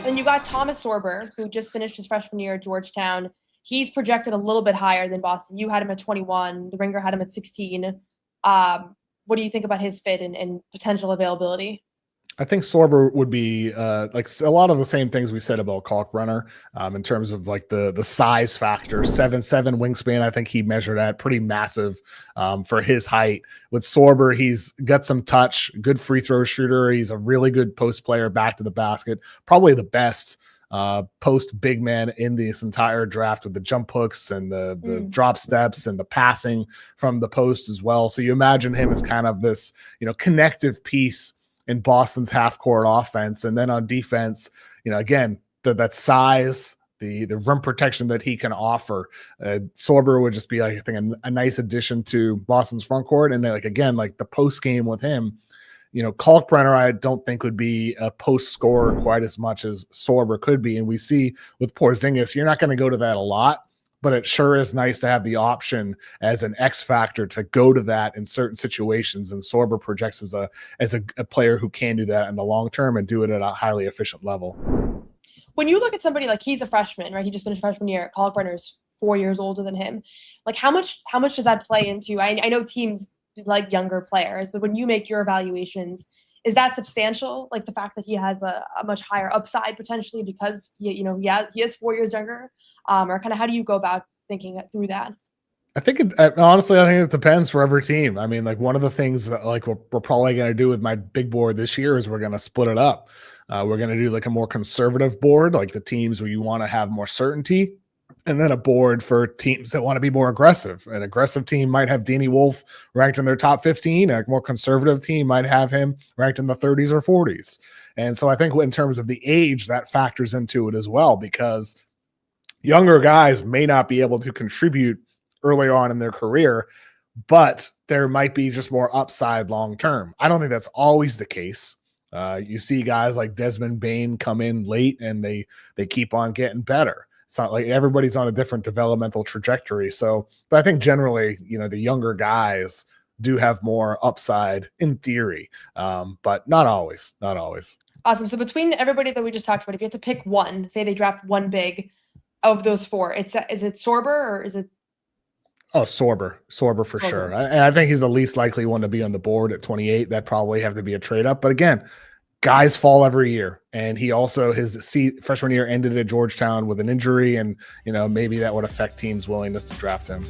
Then you got Thomas Sorber, who just finished his freshman year at Georgetown. He's projected a little bit higher than Boston. You had him at 21. The Ringer had him at 16. What do you think about his fit and potential availability? I think Sorber would be like a lot of the same things we said about Kalkbrenner in terms of like the size factor. 7'7" wingspan, I think he measured at pretty massive for his height. With Sorber, he's got some touch, good free throw shooter. He's a really good post player back to the basket, probably the best post big man in this entire draft with the jump hooks and the drop steps and the passing from the post as well. So you imagine him as kind of this, connective piece in Boston's half-court offense. And then on defense, again, that size, the rim protection that he can offer. Sorber would just be, like, I think, a nice addition to Boston's front court. And, again, the post game with him, Kalkbrenner, I don't think would be a post scorer quite as much as Sorber could be. And we see with Porzingis, you're not going to go to that a lot, but it sure is nice to have the option as an X factor to go to that in certain situations. And Sorber projects as a player who can do that in the long term and do it at a highly efficient level. When you look at somebody like, he's a freshman, right? He just finished freshman year. Kalkbrenner's 4 years older than him. Like, how much does that play into? I know teams like younger players, but when you make your evaluations, is that substantial? Like the fact that he has a much higher upside potentially because he is 4 years younger, or kind of how do you go about thinking through that? I think honestly, I think it depends for every team. I mean, one of the things that we're probably going to do with my big board this year is we're going to split it up. We're going to do a more conservative board, like the teams where you want to have more certainty, and then a board for teams that want to be more aggressive. An aggressive team might have Danny Wolf ranked in their top 15. A more conservative team might have him ranked in the 30s or 40s. And so I think in terms of the age, that factors into it as well, because younger guys may not be able to contribute early on in their career, but there might be just more upside long term. I don't think that's always the case. You see guys like Desmond Bane come in late and they keep on getting better. It's not like everybody's on a different developmental trajectory. So, but I think generally, the younger guys do have more upside in theory, but not always. Not always. Awesome. So between everybody that we just talked about, if you had to pick one, say they draft one big of those four, is it Sorber or is it? Oh, Sorber for sure. And I think he's the least likely one to be on the board at 28. That probably have to be a trade up. But again, guys fall every year. And he also, his freshman year ended at Georgetown with an injury. And, maybe that would affect teams' willingness to draft him.